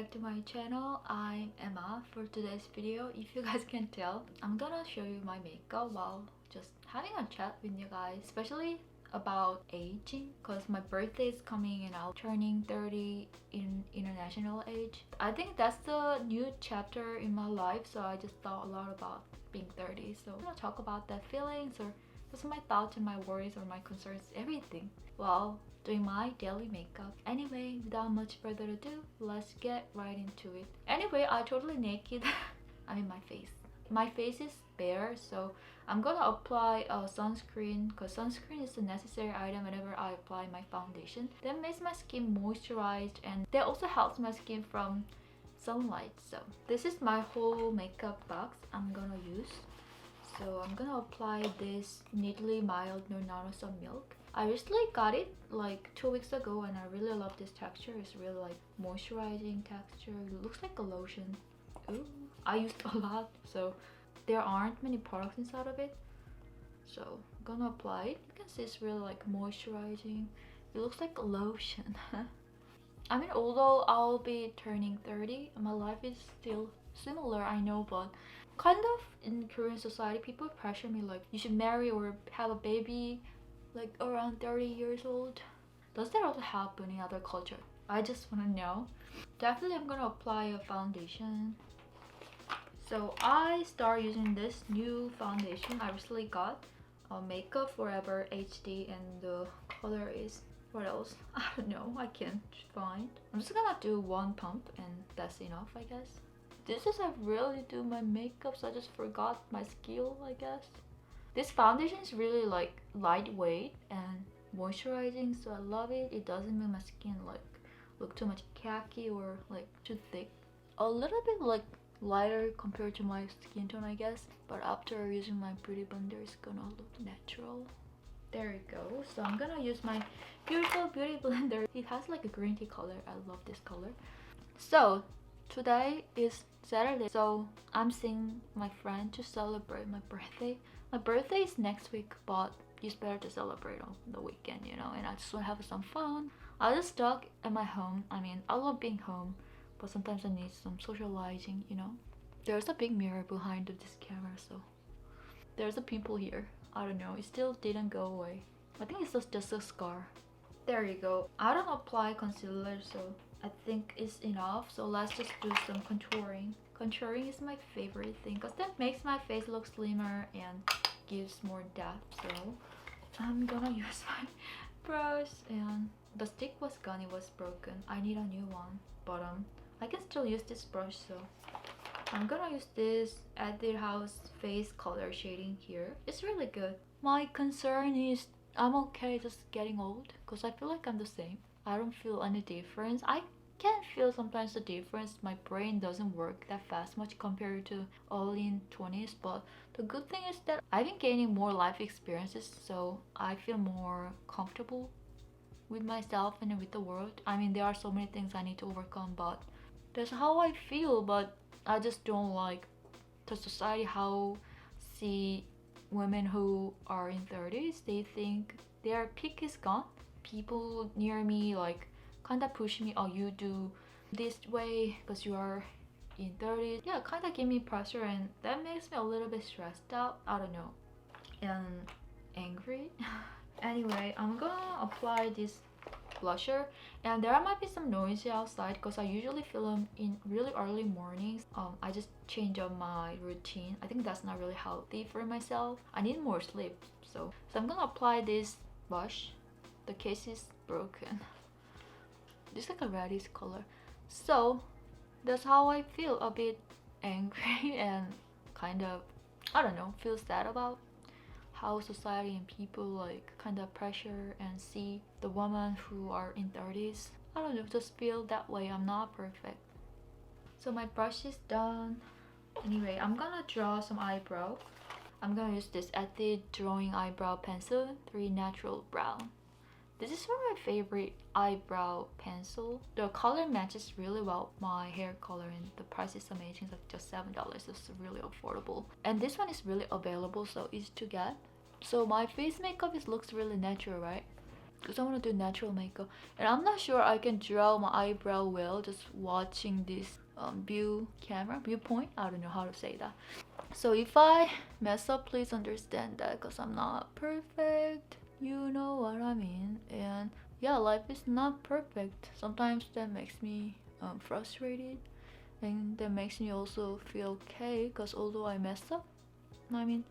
back to my channel. I'm Emma. For today's video, if you guys can tell, I'm gonna show you my makeup while just having a chat with you guys, especially about aging, because my birthday is coming and I'm turning 30 in international age. I think that's the new chapter in my life, so I just thought a lot about being 30. So I'm gonna talk about that feelings or just my thoughts and my worries or my concerns, everything, while doing my daily makeup. Anyway, without much further ado, let's get right into it. Anyway, I'm totally naked. I mean my face. My face is bare, so I'm gonna apply sunscreen because sunscreen is a necessary item whenever I apply my foundation. That makes my skin moisturized and that also helps my skin from sunlight. So this is my whole makeup box I'm gonna use. So I'm gonna apply this Neatly Mild No Nanosol Milk. I recently got it like 2 weeks ago and I really love this texture. It's really like moisturizing texture. It looks like a lotion. Ooh, I used a lot, so there aren't many products inside of it. So I'm gonna apply it. You can see it's really like moisturizing. It looks like a lotion. I mean, although I'll be turning 30, my life is still similar, I know, but kind of in Korean society, people pressure me like you should marry or have a baby like around 30 years old. Does that also happen in other culture? I just want to know. Definitely I'm gonna apply a foundation. So I start using this new foundation I recently got, Makeup Forever HD, and the color is, what else? I don't know, I can't find. I'm just gonna do one pump and that's enough, I guess. This is I really do my makeup, so I just forgot my skill, I guess. This foundation is really like lightweight and moisturizing, so I love it. It doesn't make my skin like look too much khaki or like too thick. A little bit like lighter compared to my skin tone, I guess, but after using my beauty blender it's gonna look natural. There you go. So I'm gonna use my beautiful beauty blender. It has like a green tea color. I love this color. So today is Saturday, so I'm seeing my friend to celebrate my birthday. My birthday is next week, but it's better to celebrate on the weekend, you know, and I just want to have some fun. I just stuck at my home. I mean, I love being home, but sometimes I need some socializing, you know. There's a big mirror behind this camera, so there's a pimple here. I don't know, it still didn't go away. I think it's just a scar. There you go. I don't apply concealer, so I think it's enough. So let's just do some contouring. Contouring is my favorite thing because that makes my face look slimmer and gives more depth. So I'm gonna use my brush, and the stick was gone, it was broken. I need a new one, but I can still use this brush. So I'm gonna use this Etude House face color shading here. It's really good. My concern is I'm okay just getting old because I feel like I'm the same. I don't feel any difference. I can feel sometimes the difference. My brain doesn't work that fast much compared to early 20s, but the good thing is that I've been gaining more life experiences, so I feel more comfortable with myself and with the world. I mean, there are so many things I need to overcome, but that's how I feel. But I just don't like the society how see women who are in 30s. They think their peak is gone. People near me like kind of push me, oh, you do this way because you are in 30s. Yeah, kind of give me pressure, and that makes me a little bit stressed out. I don't know, and angry. Anyway, I'm gonna apply this blusher, and there might be some noisy outside because I usually film in really early mornings. I just change up my routine. I think that's not really healthy for myself. I need more sleep. So I'm gonna apply this blush. The case is broken. It's like a reddish color. So that's how I feel, a bit angry and kind of, I don't know, feel sad about how society and people like kind of pressure and see the women who are in 30s. I don't know, just feel that way. I'm not perfect. So my brush is done. Anyway, I'm gonna draw some eyebrow. I'm gonna use this Etude Drawing Eyebrow Pencil 3 Natural Brown. This is one of my favorite eyebrow pencil. The color matches really well my hair color and the price is amazing. It's like just $7. It's really affordable. And this one is really available, so easy to get. So my face makeup looks really natural, right? because I want to do natural makeup. And I'm not sure I can draw my eyebrow well just watching this viewpoint. I don't know how to say that. So if I mess up, please understand that because I'm not perfect. You know what I mean. And yeah, life is not perfect. Sometimes that makes me frustrated. And that makes me also feel okay because although I mess up, I mean,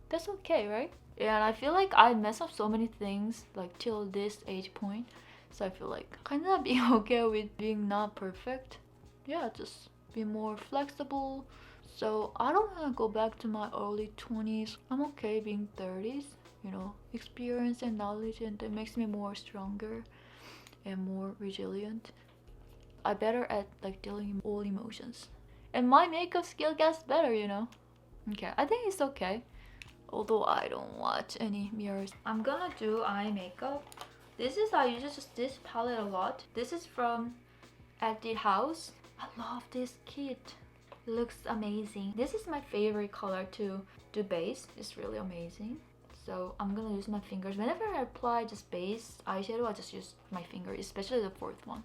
that's okay, right? And I feel like I mess up so many things like till this age point. So I feel like kind of being okay with being not perfect. Yeah, just be more flexible. So I don't want to go back to my early 20s. I'm okay being 30s, you know, experience and knowledge, and that makes me more stronger and more resilient. I better at like dealing with all emotions. And my makeup skill gets better, you know. Okay, I think it's okay. Although I don't watch any mirrors. I'm gonna do eye makeup. I use just this palette a lot. This is from Etude House. I love this kit. It looks amazing. This is my favorite color to do base. It's really amazing. So I'm gonna use my fingers. Whenever I apply just base eyeshadow, I just use my finger, especially the fourth one.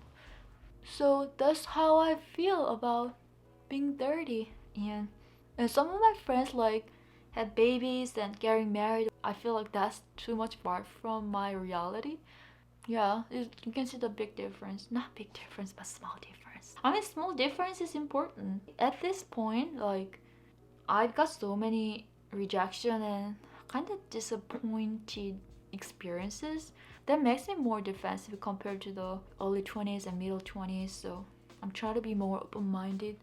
So that's how I feel about being 30. And some of my friends like have babies and getting married. I feel like that's too much far from my reality. Yeah, you can see the big difference. Not big difference, but small difference. I mean, small difference is important. At this point, like, I've got so many rejection and kind of disappointed experiences that makes me more defensive compared to the early 20s and middle 20s. So I'm trying to be more open-minded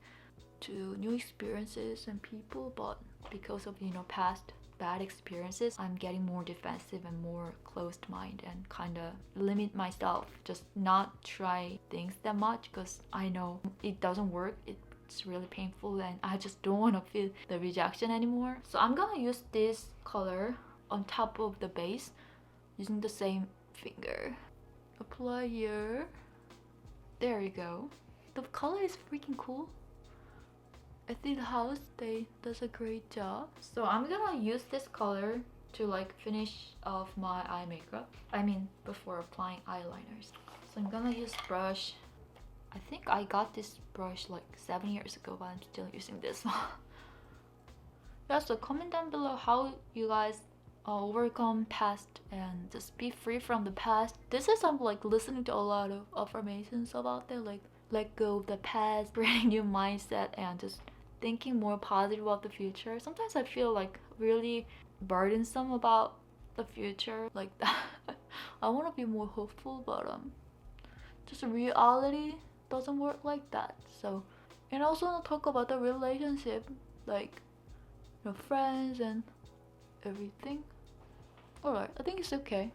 to new experiences and people, but because of, you know, past bad experiences, I'm getting more defensive and more closed mind and kind of limit myself, just not try things that much because I know it doesn't work. It's really painful and I just don't want to feel the rejection anymore. So I'm gonna use this color on top of the base using the same finger. Apply here. There you go. The color is freaking cool. I think the house does a great job. So I'm gonna use this color to like finish off my eye makeup. I mean before applying eyeliners. So I'm gonna use brush. I think I got this brush like 7 years ago, but I'm still using this one. Yeah, so comment down below how you guys overcome past and just be free from the past. This is I'm like listening to a lot of affirmations about that, like let go of the past, bring new mindset, and just thinking more positive about the future. Sometimes I feel like really burdensome about the future, like that. I want to be more hopeful, but just reality doesn't work like that. So, and I also want to talk about the relationship, like, you know, friends and everything. Alright, I think it's okay.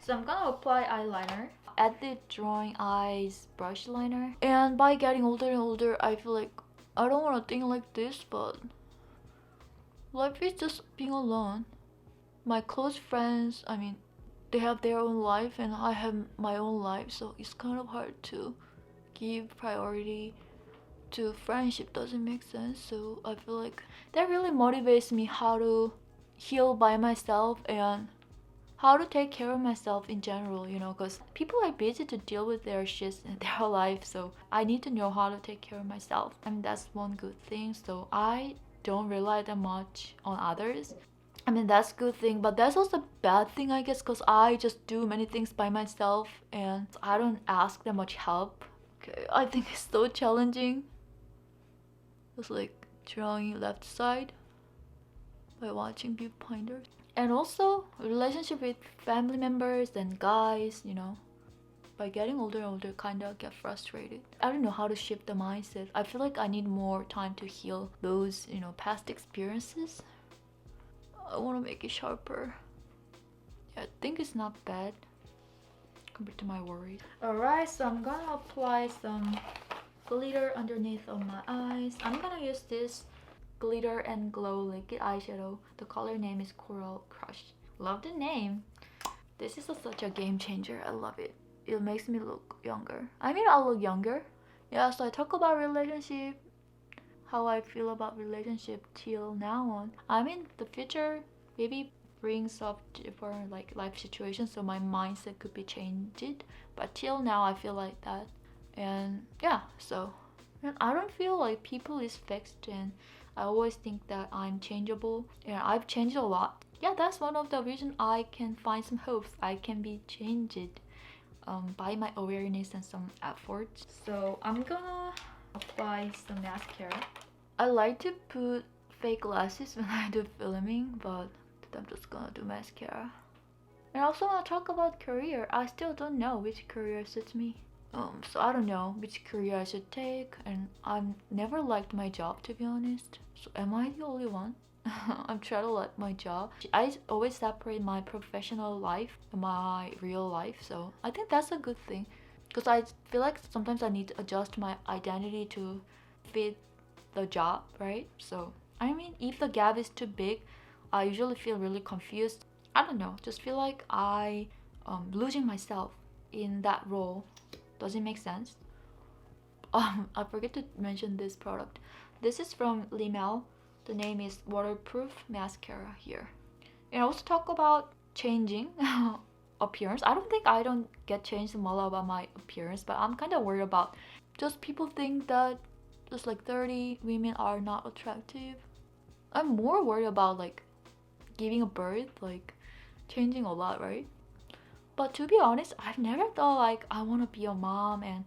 So I'm gonna apply eyeliner. At the drawing eyes brush liner. And by getting older and older, I feel like I don't want to think like this, but life is just being alone. My close friends, I mean, they have their own life and I have my own life, so it's kind of hard to give priority to friendship. Doesn't make sense. So I feel like that really motivates me how to heal by myself and how to take care of myself in general, you know, because people are busy to deal with their shit in their life, so I need to know how to take care of myself. I mean, that's one good thing. So I don't rely that much on others. I mean, that's a good thing, but that's also a bad thing, I guess, because I just do many things by myself and I don't ask that much help. Okay, I think it's so challenging. It's like drawing left side by watching viewpointers. And also relationship with family members and guys, you know, by getting older and older, kind of get frustrated. I don't know how to shift the mindset. I feel like I need more time to heal those, you know, past experiences. I want to make it sharper. Yeah, I think it's not bad compared to my worries. Alright, so I'm gonna apply some glitter underneath of my eyes. I'm gonna use this Glitter and Glow liquid eyeshadow. The color name is Coral Crush. Love the name. This is such a game changer. I love it. It makes me look younger. I mean, I look younger. Yeah, so I talk about relationship, how I feel about relationship till now on. I mean, the future, maybe brings up different like life situations, so my mindset could be changed. But till now I feel like that. And yeah, so and I don't feel like people is fixed, and I always think that I'm changeable, and I've changed a lot. Yeah, that's one of the reasons I can find some hopes. I can be changed by my awareness and some efforts. So I'm gonna apply some mascara. I like to put fake lashes when I do filming, but I'm just gonna do mascara. And I also want to talk about career. I still don't know which career suits me. So I don't know which career I should take, and I've never liked my job, to be honest. So am I the only one? I'm trying to like my job. I always separate my professional life and my real life, so I think that's a good thing. Because I feel like sometimes I need to adjust my identity to fit the job, right? So I mean, if the gap is too big, I usually feel really confused. I don't know, just feel like I losing myself in that role. Does it make sense? I forget to mention this product. This is from Rimmel. The name is Waterproof Mascara here. And I also talk about changing appearance. I don't think I don't get changed a lot about my appearance, but I'm kind of worried about just people think that just like 30 women are not attractive. I'm more worried about like giving a birth, like changing a lot, right? But to be honest, I've never thought like I want to be a mom and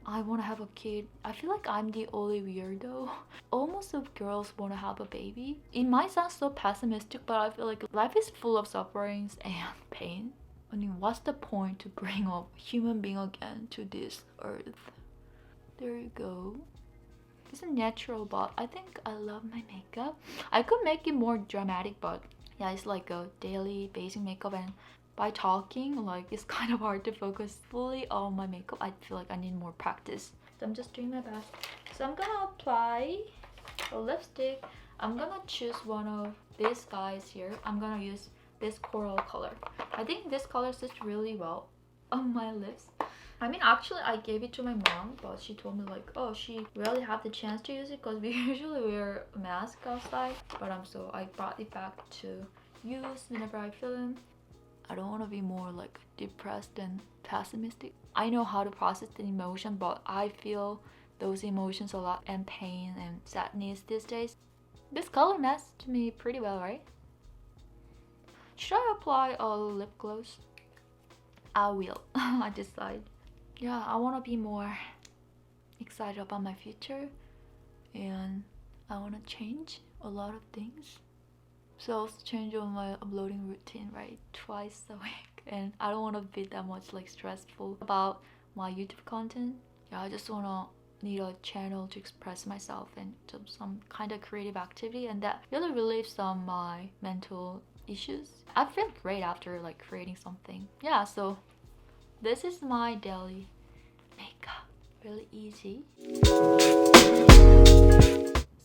I want to have a kid. I feel like I'm the only weirdo. Almost of girls want to have a baby. It might sound so pessimistic, but I feel like life is full of sufferings and pain. I mean, what's the point to bring a human being again to this earth? There you go. It's a natural, but I think I love my makeup. I could make it more dramatic, but yeah, it's like a daily basic makeup, and by talking, like it's kind of hard to focus fully on my makeup. I feel like I need more practice. So I'm just doing my best. So I'm gonna apply a lipstick. I'm gonna choose one of these guys here. I'm gonna use this coral color. I think this color sits really well on my lips. I mean, actually I gave it to my mom, but she told me like, oh, she rarely have the chance to use it because we usually wear a mask outside. But so I brought it back to use whenever I film. I don't want to be more like depressed and pessimistic. I know how to process the emotion, but I feel those emotions a lot, and pain and sadness these days. This color matched me pretty well, right? Should I apply a lip gloss? I will. I decide. Yeah, I want to be more excited about my future, and I want to change a lot of things. So I also change on my uploading routine, right? Twice a week. And I don't want to be that much like stressful about my YouTube content. Yeah, I just need a channel to express myself and some kind of creative activity, and that really relieves some of my mental issues. I feel great after like creating something. Yeah, so this is my daily makeup. Really easy.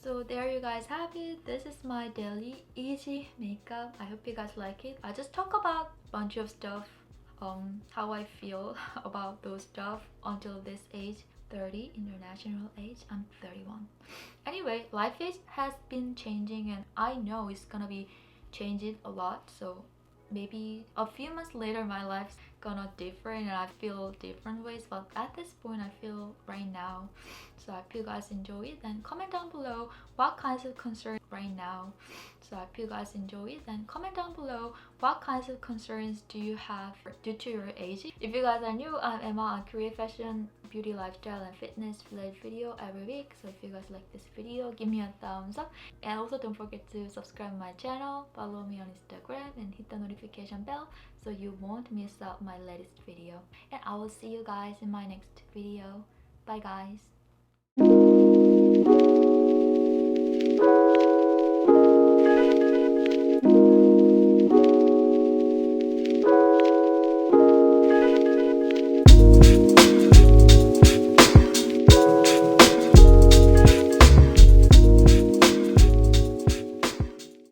So there you guys have it. This is my daily easy makeup. I hope you guys like it. I just talk about a bunch of stuff, how I feel about those stuff until this age, 30 international age. I'm 31. Anyway, life has been changing, and I know it's gonna be changing a lot. So maybe a few months later my life's gonna different and I feel different ways, but at this point I feel right now. So I hope you guys enjoy it, and comment down below what kinds of concerns right now. So I hope you guys enjoy it, and comment down below what kinds of concerns do you have due to your age. If you guys are new, I'm Emma. I create fashion, beauty, lifestyle and fitness related video every week. So if you guys like this video, give me a thumbs up, and also don't forget to subscribe my channel, follow me on Instagram, and hit the notification bell so you won't miss out my latest video. And I will see you guys in my next video. Bye guys.